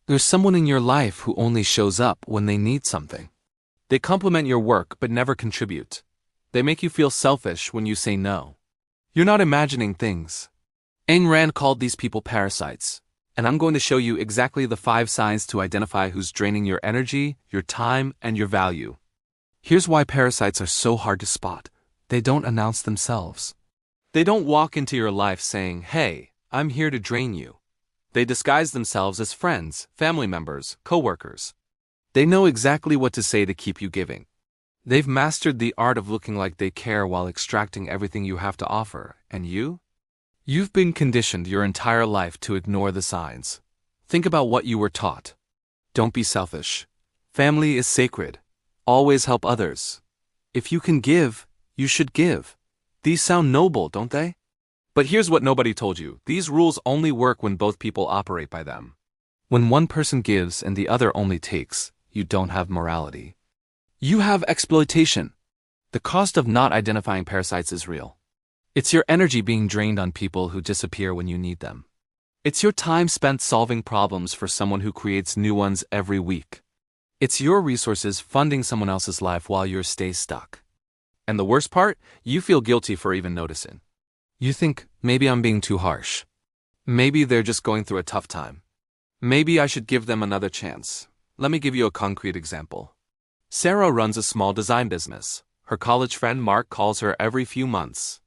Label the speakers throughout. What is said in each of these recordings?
Speaker 1: There's someone in your life who only shows up when they need something. They compliment your work but never contribute. They make you feel selfish when you say no. You're not imagining things. Ayn Rand called these people parasites, and I'm going to show you exactly the 5 signs to identify who's draining your energy, your time, and your value. Here's why parasites are so hard to spot. They don't announce themselves. They don't walk into your life saying, "Hey, I'm here to drain you." They disguise themselves as friends, family members, coworkers. They know exactly what to say to keep you giving. They've mastered the art of looking like they care while extracting everything you have to offer, and you? You've been conditioned your entire life to ignore the signs. Think about what you were taught. Don't be selfish. Family is sacred. Always help others. If you can give, you should give. These sound noble, don't they? But here's what nobody told you. These rules only work when both people operate by them. When one person gives and the other only takes, you don't have morality. You have exploitation. The cost of not identifying parasites is real. It's your energy being drained on people who disappear when you need them. It's your time spent solving problems for someone who creates new ones every week. It's your resources funding someone else's life while you stay stuck. And the worst part, you feel guilty for even noticing. You think, maybe I'm being too harsh. Maybe they're just going through a tough time. Maybe I should give them another chance. Let me give you a concrete example. Sarah runs a small design business. Her college friend Mark calls her every few months.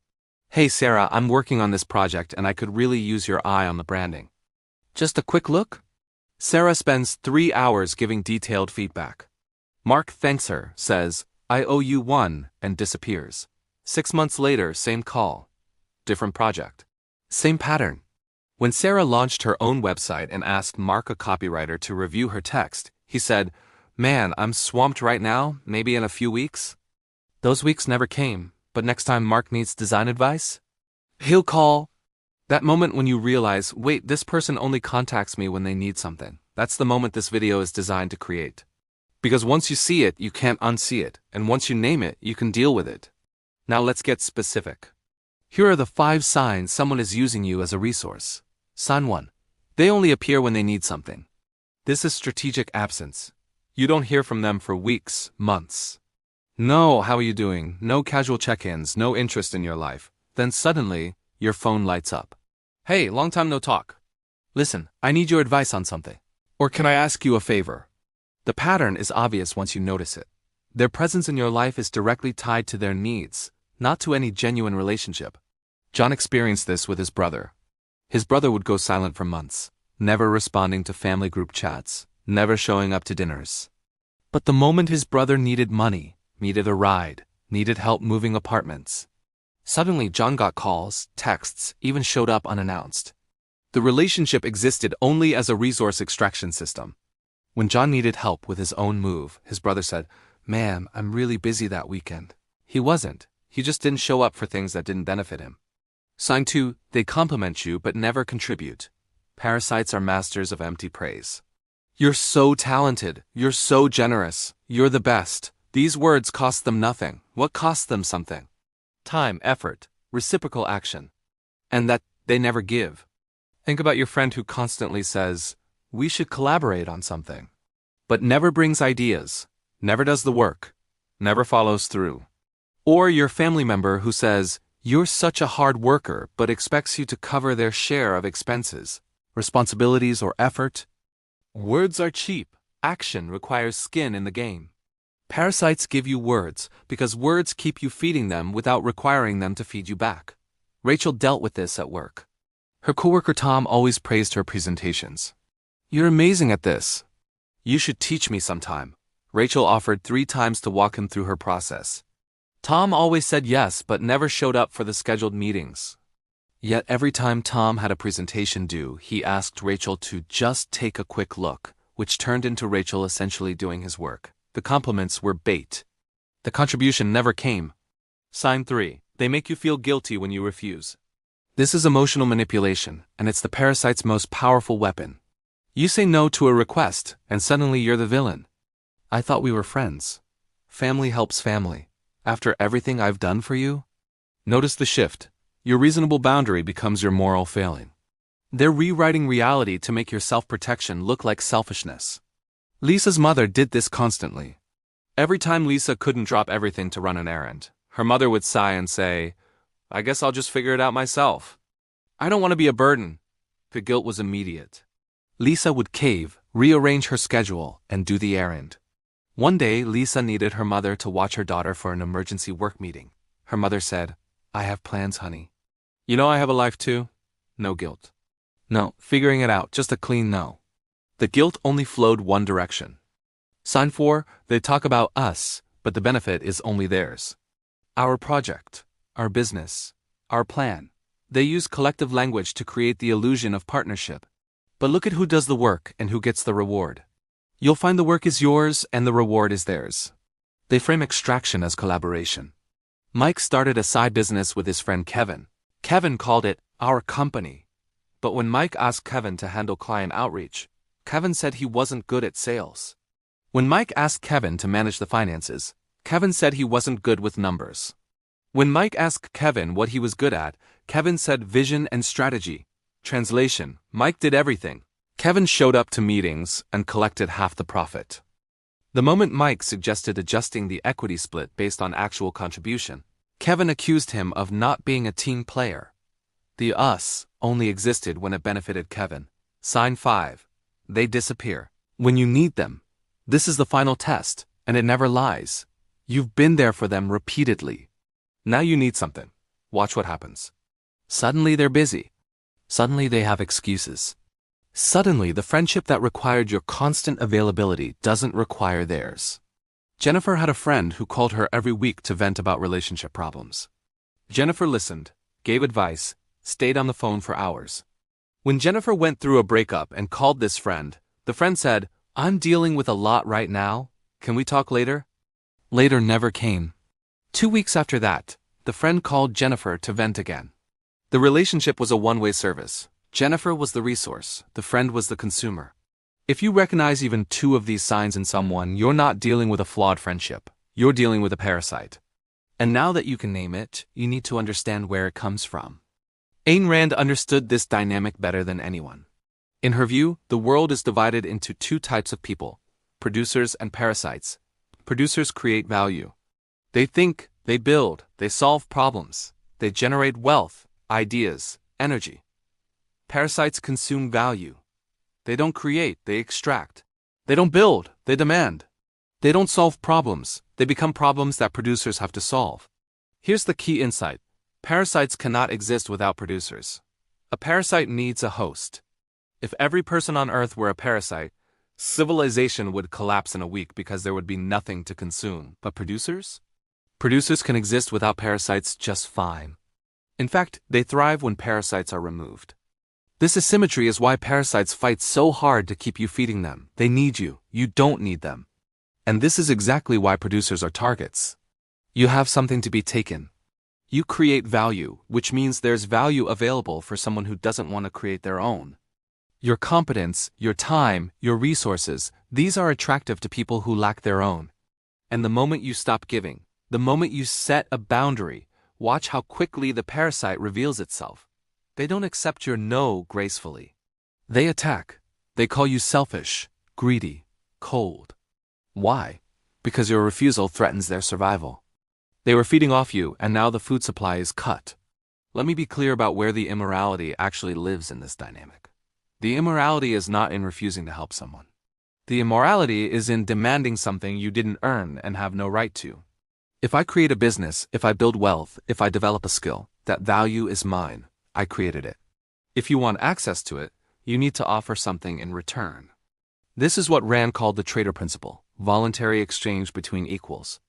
Speaker 1: "Hey Sarah, I'm working on this project and I could really use your eye on the branding. Just a quick look?" Sarah spends 3 hours giving detailed feedback. Mark thanks her, says, "I owe you one," and disappears. 6 months later, same call. Different project. Same pattern. When Sarah launched her own website and asked Mark, a copywriter, to review her text, he said, "Man, I'm swamped right now, maybe in a few weeks." Those weeks never came, but next time Mark needs design advice, he'll call. That moment when you realize, wait, this person only contacts me when they need something. That's the moment this video is designed to create. Because once you see it, you can't unsee it, and once you name it, you can deal with it. Now let's get specific. Here are the 5 signs someone is using you as a resource. Sign 1. They only appear when they need something. This is strategic absence. You don't hear from them for weeks, months. No, how are you doing? No casual check-ins, no interest in your life. Then suddenly, your phone lights up. "Hey, long time no talk. Listen, I need your advice on something. Or can I ask you a favor?" The pattern is obvious once you notice it. Their presence in your life is directly tied to their needs, not to any genuine relationship. John experienced this with his brother. His brother would go silent for months, never responding to family group chats, never showing up to dinners. But the moment his brother needed money, needed a ride, needed help moving apartments, suddenly John got calls, texts, even showed up unannounced. The relationship existed only as a resource extraction system. When John needed help with his own move, his brother said, "Man, I'm really busy that weekend." He wasn't. He just didn't show up for things that didn't benefit him. Sign 2, they compliment you but never contribute. Parasites are masters of empty praise. "You're so talented. You're so generous. You're the best." These words cost them nothing. What costs them something? Time, effort, reciprocal action. And that they never give. Think about your friend who constantly says, "We should collaborate on something," but never brings ideas, never does the work, never follows through. Or your family member who says, "You're such a hard worker," but expects you to cover their share of expenses, responsibilities, or effort. Words are cheap. Action requires skin in the game. Parasites give you words because words keep you feeding them without requiring them to feed you back. Rachel dealt with this at work. Her coworker Tom always praised her presentations. "You're amazing at this. You should teach me sometime." Rachel offered 3 times to walk him through her process. Tom always said yes but never showed up for the scheduled meetings. Yet every time Tom had a presentation due, he asked Rachel to just take a quick look, which turned into Rachel essentially doing his work. The compliments were bait. The contribution never came. Sign 3. They make you feel guilty when you refuse. This is emotional manipulation, and it's the parasite's most powerful weapon. You say no to a request, and suddenly you're the villain. "I thought we were friends. Family helps family. After everything I've done for you?" Notice the shift. Your reasonable boundary becomes your moral failing. They're rewriting reality to make your self-protection look like selfishness. Lisa's mother did this constantly. Every time Lisa couldn't drop everything to run an errand, her mother would sigh and say, "I guess I'll just figure it out myself. I don't want to be a burden." The guilt was immediate. Lisa would cave, rearrange her schedule, and do the errand. One day, Lisa needed her mother to watch her daughter for an emergency work meeting. Her mother said, "I have plans, honey. You know I have a life too." No guilt. No, figuring it out, just a clean no. The guilt only flowed one direction. Sign 4, they talk about us, but the benefit is only theirs. Our project, our business, our plan. They use collective language to create the illusion of partnership. But look at who does the work and who gets the reward. You'll find the work is yours and the reward is theirs. They frame extraction as collaboration. Mike started a side business with his friend Kevin. Kevin called it our company. But when Mike asked Kevin to handle client outreach, Kevin said he wasn't good at sales. When Mike asked Kevin to manage the finances, Kevin said he wasn't good with numbers. When Mike asked Kevin what he was good at, Kevin said vision and strategy. Translation: Mike did everything. Kevin showed up to meetings and collected half the profit. The moment Mike suggested adjusting the equity split based on actual contribution, Kevin accused him of not being a team player. The us only existed when it benefited Kevin. Sign 5. They disappear when you need them. This is the final test, and it never lies. You've been there for them repeatedly. Now you need something. Watch what happens. Suddenly they're busy. Suddenly they have excuses. Suddenly the friendship that required your constant availability doesn't require theirs. Jennifer had a friend who called her every week to vent about relationship problems. Jennifer listened, gave advice, stayed on the phone for hours. When Jennifer went through a breakup and called this friend, the friend said, "I'm dealing with a lot right now. Can we talk later?" Later never came. 2 weeks after that, the friend called Jennifer to vent again. The relationship was a one-way service. Jennifer was the resource, the friend was the consumer. If you recognize even 2 of these signs in someone, you're not dealing with a flawed friendship. You're dealing with a parasite. And now that you can name it, you need to understand where it comes from. Ayn Rand understood this dynamic better than anyone. In her view, the world is divided into 2 types of people: producers and parasites. Producers create value. They think, they build, they solve problems, they generate wealth, ideas, energy. Parasites consume value. They don't create, they extract. They don't build, they demand. They don't solve problems, they become problems that producers have to solve. Here's the key insight: parasites cannot exist without producers. A parasite needs a host. If every person on Earth were a parasite, civilization would collapse in a week because there would be nothing to consume. But producers? Producers can exist without parasites just fine. In fact, they thrive when parasites are removed. This asymmetry is why parasites fight so hard to keep you feeding them. They need you, you don't need them. And this is exactly why producers are targets. You have something to be taken. You create value, which means there's value available for someone who doesn't want to create their own. Your competence, your time, your resources, these are attractive to people who lack their own. And the moment you stop giving, the moment you set a boundary, watch how quickly the parasite reveals itself. They don't accept your no gracefully. They attack. They call you selfish, greedy, cold. Why? Because your refusal threatens their survival. They were feeding off you, and now the food supply is cut. Let me be clear about where the immorality actually lives in this dynamic. The immorality is not in refusing to help someone. The immorality is in demanding something you didn't earn and have no right to. If I create a business, if I build wealth, if I develop a skill, that value is mine. I created it. If you want access to it, you need to offer something in return. This is what Rand called the trader principle, voluntary exchange between equals.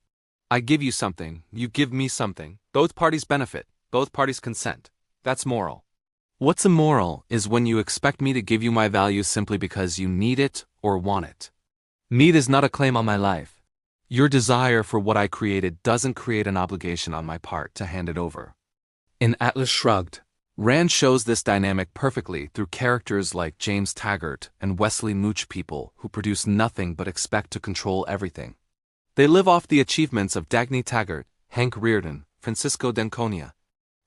Speaker 1: I give you something, you give me something, both parties benefit, both parties consent. That's moral. What's immoral is when you expect me to give you my value simply because you need it or want it. Need is not a claim on my life. Your desire for what I created doesn't create an obligation on my part to hand it over. In Atlas Shrugged, Rand shows this dynamic perfectly through characters like James Taggart and Wesley Mooch, people who produce nothing but expect to control everything. They live off the achievements of Dagny Taggart, Hank Reardon, Francisco d'Anconia.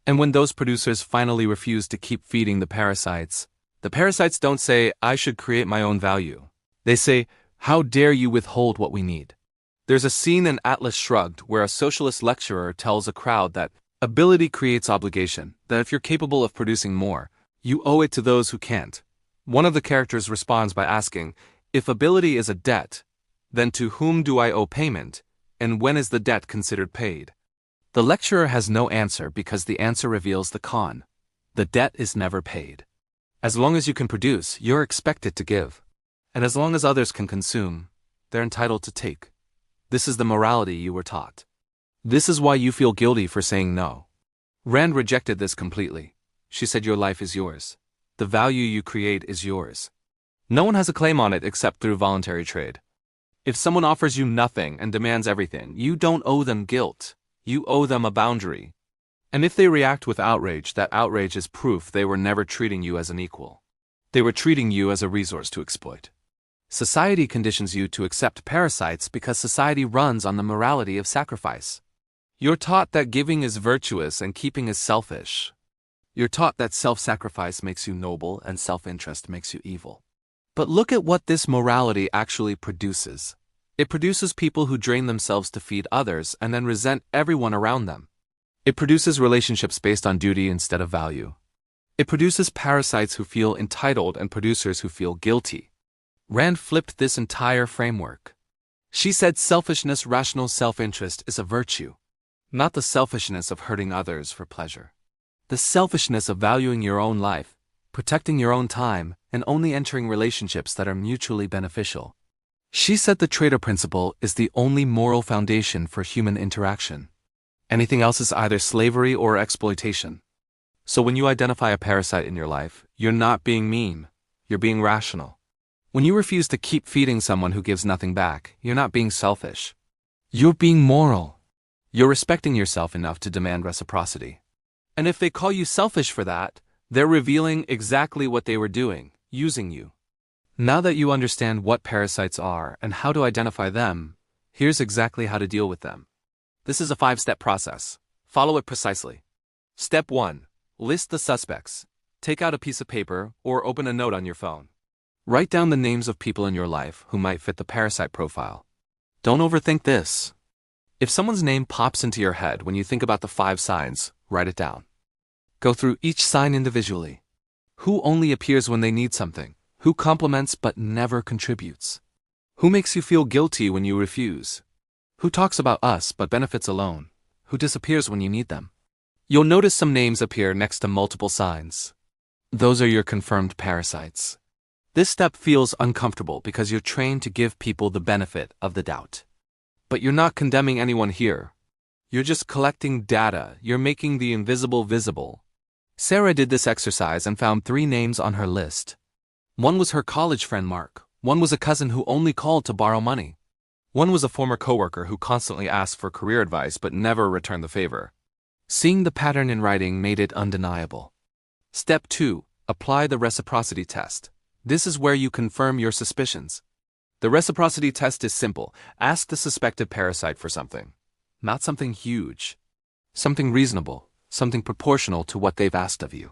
Speaker 1: And when those producers finally refuse to keep feeding the parasites, The parasites don't say, I should create my own value. They say, how dare you withhold what we need? There's a scene in Atlas Shrugged where a socialist lecturer tells a crowd that ability creates obligation, that if you're capable of producing more, you owe it to those who can't. One of the characters responds by asking, if ability is a debt, then to whom do I owe payment, and when is the debt considered paid? The lecturer has no answer because the answer reveals the con. The debt is never paid. As long as you can produce, you're expected to give. And as long as others can consume, they're entitled to take. This is the morality you were taught. This is why you feel guilty for saying no. Rand rejected this completely. She said your life is yours. The value you create is yours. No one has a claim on it except through voluntary trade. If someone offers you nothing and demands everything, you don't owe them guilt. You owe them a boundary. And if they react with outrage, that outrage is proof they were never treating you as an equal. They were treating you as a resource to exploit. Society conditions you to accept parasites because society runs on the morality of sacrifice. You're taught that giving is virtuous and keeping is selfish. You're taught that self-sacrifice makes you noble and self-interest makes you evil. But look at what this morality actually produces. It produces people who drain themselves to feed others and then resent everyone around them. It produces relationships based on duty instead of value. It produces parasites who feel entitled and producers who feel guilty. Rand flipped this entire framework. She said selfishness, rational self-interest, is a virtue, not the selfishness of hurting others for pleasure. The selfishness of valuing your own life, protecting your own time, and only entering relationships that are mutually beneficial. She said the trader principle is the only moral foundation for human interaction. Anything else is either slavery or exploitation. So when you identify a parasite in your life, you're not being mean, you're being rational. When you refuse to keep feeding someone who gives nothing back, you're not being selfish. You're being moral. You're respecting yourself enough to demand reciprocity. And if they call you selfish for that, they're revealing exactly what they were doing, using you. Now that you understand what parasites are and how to identify them, here's exactly how to deal with them. This is a 5-step process. Follow it precisely. Step 1. List the suspects. Take out a piece of paper or open a note on your phone. Write down the names of people in your life who might fit the parasite profile. Don't overthink this. If someone's name pops into your head when you think about the 5 signs, write it down. Go through each sign individually. Who only appears when they need something? Who compliments but never contributes? Who makes you feel guilty when you refuse? Who talks about us but benefits alone? Who disappears when you need them? You'll notice some names appear next to multiple signs. Those are your confirmed parasites. This step feels uncomfortable because you're trained to give people the benefit of the doubt. But you're not condemning anyone here. You're just collecting data. You're making the invisible visible. Sarah did this exercise and found 3 names on her list. One was her college friend Mark. One was a cousin who only called to borrow money. One was a former coworker who constantly asked for career advice but never returned the favor. Seeing the pattern in writing made it undeniable. Step 2. Apply the reciprocity test. This is where you confirm your suspicions. The reciprocity test is simple. Ask the suspected parasite for something. Not something huge. Something reasonable. Something proportional to what they've asked of you.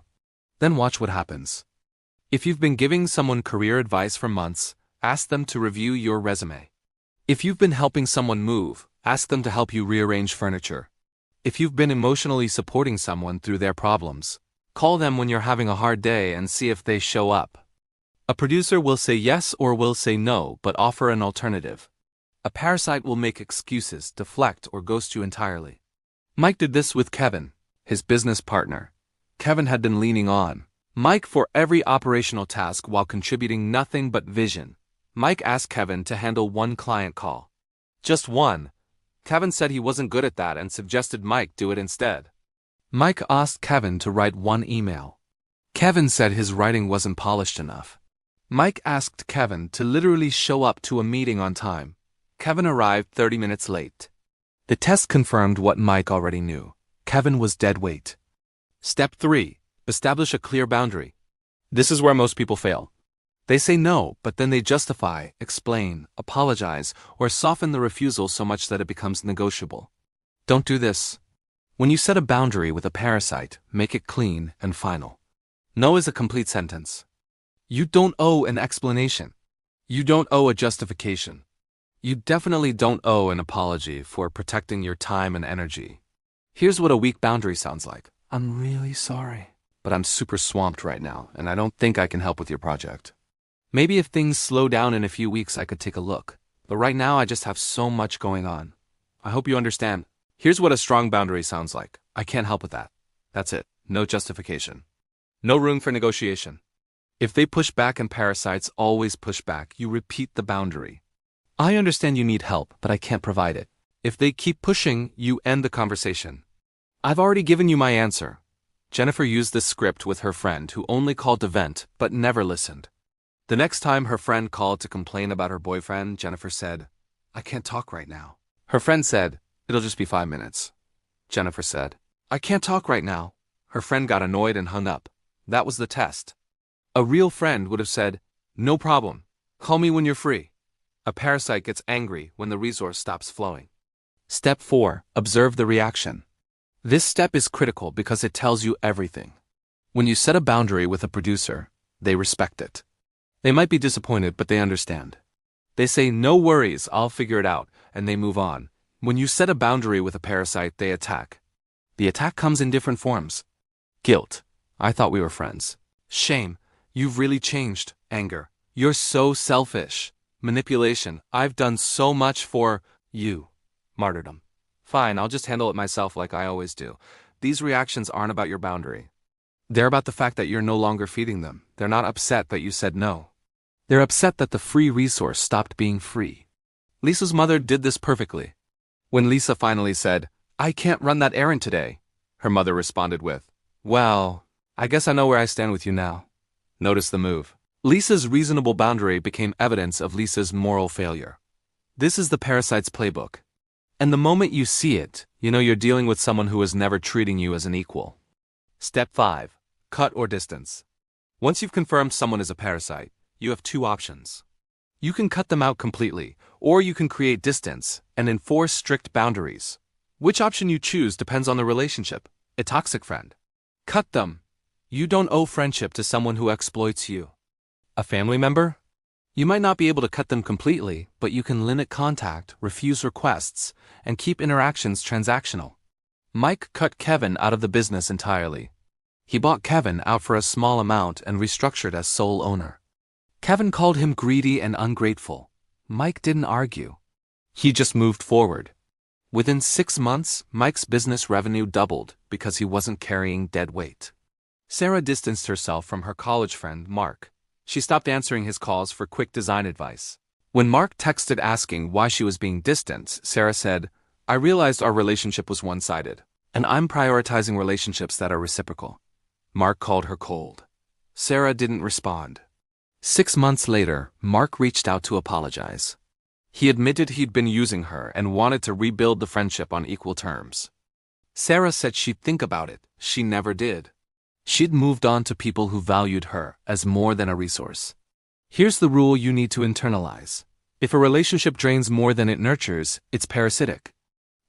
Speaker 1: Then watch what happens. If you've been giving someone career advice for months, ask them to review your resume. If you've been helping someone move, ask them to help you rearrange furniture. If you've been emotionally supporting someone through their problems, call them when you're having a hard day and see if they show up. A producer will say yes or will say no, but offer an alternative. A parasite will make excuses, deflect, or ghost you entirely. Mike did this with Kevin, his business partner. Kevin had been leaning on Mike for every operational task while contributing nothing but vision. Mike asked Kevin to handle 1 client call. Just 1. Kevin said he wasn't good at that and suggested Mike do it instead. Mike asked Kevin to write 1 email. Kevin said his writing wasn't polished enough. Mike asked Kevin to literally show up to a meeting on time. Kevin arrived 30 minutes late. The test confirmed what Mike already knew. Kevin was dead weight. Step 3. Establish a clear boundary. This is where most people fail. They say no, but then they justify, explain, apologize, or soften the refusal so much that it becomes negotiable. Don't do this. When you set a boundary with a parasite, make it clean and final. No is a complete sentence. You don't owe an explanation. You don't owe a justification. You definitely don't owe an apology for protecting your time and energy. Here's what a weak boundary sounds like. I'm really sorry, but I'm super swamped right now, and I don't think I can help with your project. Maybe if things slow down in a few weeks, I could take a look. But right now, I just have so much going on. I hope you understand. Here's what a strong boundary sounds like. I can't help with that. That's it. No justification. No room for negotiation. If they push back and Parasites always push back, you repeat the boundary. I understand you need help, but I can't provide it. If they keep pushing, you end the conversation. I've already given you my answer. Jennifer used this script with her friend who only called to vent but never listened. The next time her friend called to complain about her boyfriend, Jennifer said, I can't talk right now. Her friend said, it'll just be 5 minutes. Jennifer said, I can't talk right now. Her friend got annoyed and hung up. That was the test. A real friend would have said, no problem. Call me when you're free. A parasite gets angry when the resource stops flowing. Step 4. Observe the reaction. This step is critical because it tells you everything. When you set a boundary with a producer, they respect it. They might be disappointed, but they understand. They say, no worries, I'll figure it out, and they move on. When you set a boundary with a parasite, they attack. The attack comes in different forms. Guilt. I thought we were friends. Shame. You've really changed. Anger. You're so selfish. Manipulation. I've done so much for you. Martyrdom. Fine, I'll just handle it myself like I always do. These reactions aren't about your boundary. They're about the fact that you're no longer feeding them. They're not upset that you said no. They're upset that the free resource stopped being free. Lisa's mother did this perfectly. When Lisa finally said, I can't run that errand today, her mother responded with, well, I guess I know where I stand with you now. Notice the move. Lisa's reasonable boundary became evidence of Lisa's moral failure. This is the Parasite's playbook. And the moment you see it, you know you're dealing with someone who is never treating you as an equal. Step 5. Cut or distance. Once you've confirmed someone is a parasite, you have 2 options. You can cut them out completely, or you can create distance and enforce strict boundaries. Which option you choose depends on the relationship. A toxic friend. Cut them. You don't owe friendship to someone who exploits you. A family member? You might not be able to cut them completely, but you can limit contact, refuse requests, and keep interactions transactional. Mike cut Kevin out of the business entirely. He bought Kevin out for a small amount and restructured as sole owner. Kevin called him greedy and ungrateful. Mike didn't argue. He just moved forward. Within 6 months, Mike's business revenue doubled because he wasn't carrying dead weight. Sarah distanced herself from her college friend, Mark. She stopped answering his calls for quick design advice. When Mark texted asking why she was being distant, Sarah said, I realized our relationship was one-sided, and I'm prioritizing relationships that are reciprocal. Mark called her cold. Sarah didn't respond. 6 months later, Mark reached out to apologize. He admitted he'd been using her and wanted to rebuild the friendship on equal terms. Sarah said she'd think about it. She never did. She'd moved on to people who valued her as more than a resource. Here's the rule you need to internalize. If a relationship drains more than it nurtures, it's parasitic.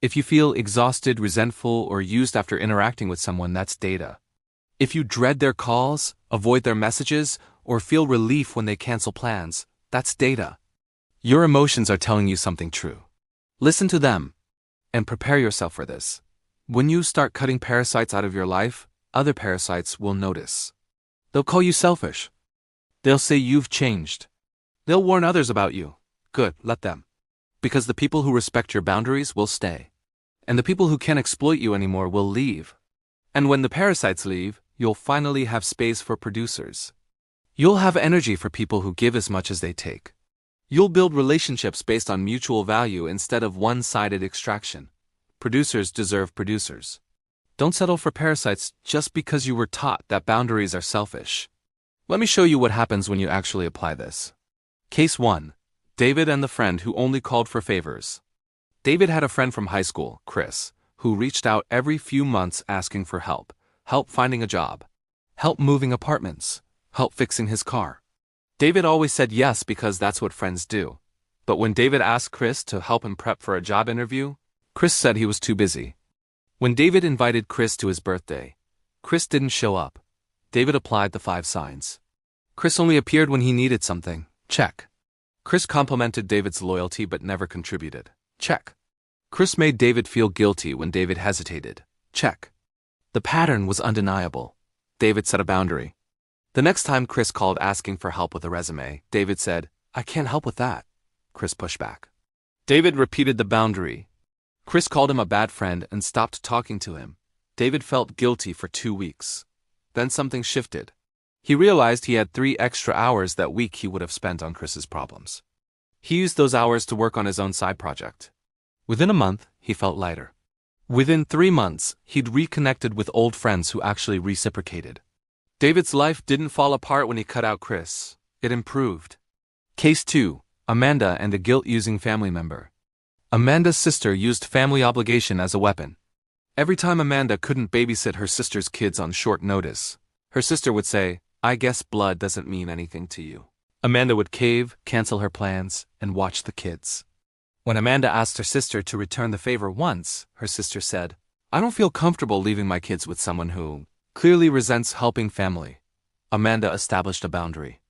Speaker 1: If you feel exhausted, resentful, or used after interacting with someone, that's data. If you dread their calls, avoid their messages, or feel relief when they cancel plans, that's data. Your emotions are telling you something true. Listen to them, and prepare yourself for this. When you start cutting parasites out of your life, other parasites will notice. They'll call you selfish. They'll say you've changed. They'll warn others about you. Good, let them. Because the people who respect your boundaries will stay. And the people who can't exploit you anymore will leave. And when the parasites leave, you'll finally have space for producers. You'll have energy for people who give as much as they take. You'll build relationships based on mutual value instead of one-sided extraction. Producers deserve producers. Don't settle for parasites just because you were taught that boundaries are selfish. Let me show you what happens when you actually apply this. Case 1. David and the friend who only called for favors. David had a friend from high school, Chris, who reached out every few months asking for help. Help finding a job. Help moving apartments. Help fixing his car. David always said yes because that's what friends do. But when David asked Chris to help him prep for a job interview, Chris said he was too busy. When David invited Chris to his birthday, Chris didn't show up. David applied the 5 signs. Chris only appeared when he needed something. Check. Chris complimented David's loyalty but never contributed. Check. Chris made David feel guilty when David hesitated. Check. The pattern was undeniable. David set a boundary. The next time Chris called asking for help with a resume, David said, "I can't help with that." Chris pushed back. David repeated the boundary. Chris called him a bad friend and stopped talking to him. David felt guilty for 2 weeks. Then something shifted. He realized he had 3 extra hours that week he would have spent on Chris's problems. He used those hours to work on his own side project. Within a month, he felt lighter. Within 3 months, he'd reconnected with old friends who actually reciprocated. David's life didn't fall apart when he cut out Chris. It improved. Case 2. Amanda and a guilt-using family member. Amanda's sister used family obligation as a weapon. Every time Amanda couldn't babysit her sister's kids on short notice, her sister would say, "I guess blood doesn't mean anything to you." Amanda would cave, cancel her plans, and watch the kids. When Amanda asked her sister to return the favor once, her sister said, "I don't feel comfortable leaving my kids with someone who clearly resents helping family." Amanda established a boundary.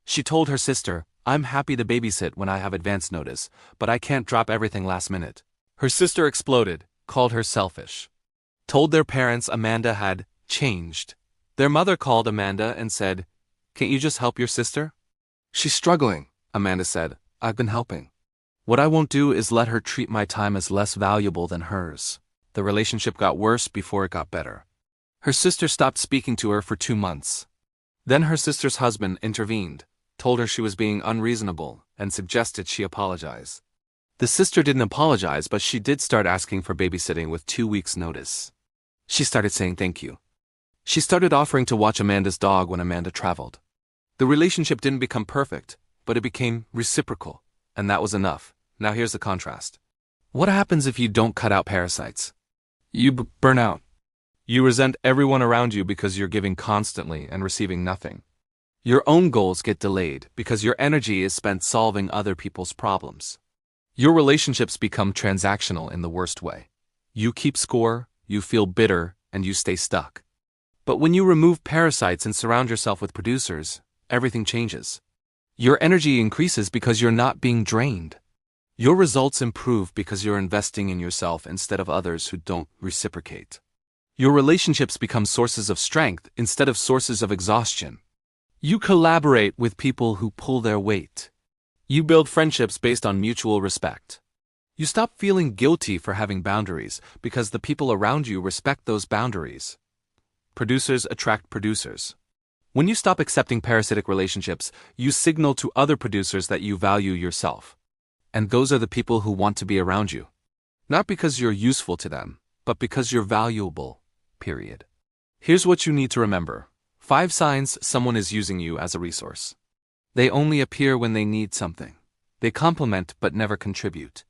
Speaker 1: She told her sister, "I'm happy to babysit when I have advance notice, but I can't drop everything last minute." Her sister exploded, called her selfish. Told their parents Amanda had changed. Their mother called Amanda and said, "Can't you just help your sister?" "She's struggling," Amanda said. "I've been helping. What I won't do is let her treat my time as less valuable than hers." The relationship got worse before it got better. Her sister stopped speaking to her for 2 months. Then her sister's husband intervened, told her she was being unreasonable, and suggested she apologize. The sister didn't apologize, but she did start asking for babysitting with 2 weeks' notice. She started saying thank you. She started offering to watch Amanda's dog when Amanda traveled. The relationship didn't become perfect, but it became reciprocal, and that was enough. Now here's the contrast. What happens if you don't cut out parasites? You burn out. You resent everyone around you because you're giving constantly and receiving nothing. Your own goals get delayed because your energy is spent solving other people's problems. Your relationships become transactional in the worst way. You keep score, you feel bitter, and you stay stuck. But when you remove parasites and surround yourself with producers, everything changes. Your energy increases because you're not being drained. Your results improve because you're investing in yourself instead of others who don't reciprocate. Your relationships become sources of strength instead of sources of exhaustion. You collaborate with people who pull their weight. You build friendships based on mutual respect. You stop feeling guilty for having boundaries because the people around you respect those boundaries. Producers attract producers. When you stop accepting parasitic relationships, you signal to other producers that you value yourself. And those are the people who want to be around you. Not because you're useful to them, but because you're valuable, period. Here's what you need to remember. 5 signs someone is using you as a resource. They only appear when they need something. They complement but never contribute.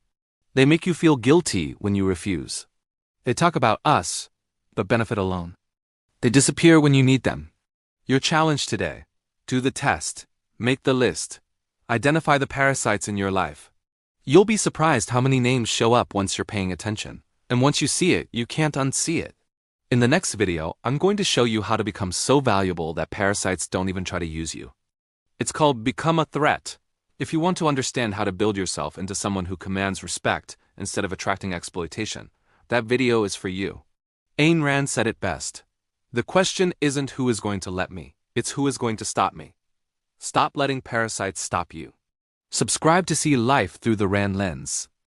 Speaker 1: They make you feel guilty when you refuse. They talk about us, but benefit alone. They disappear when you need them. Your challenge today: do the test, make the list, identify the parasites in your life. You'll be surprised how many names show up once you're paying attention. And once you see it, you can't unsee it. In the next video, I'm going to show you how to become so valuable that parasites don't even try to use you. It's called Become a Threat. If you want to understand how to build yourself into someone who commands respect instead of attracting exploitation, that video is for you. Ayn Rand said it best. The question isn't who is going to let me, it's who is going to stop me. Stop letting parasites stop you. Subscribe to see life through the Rand lens.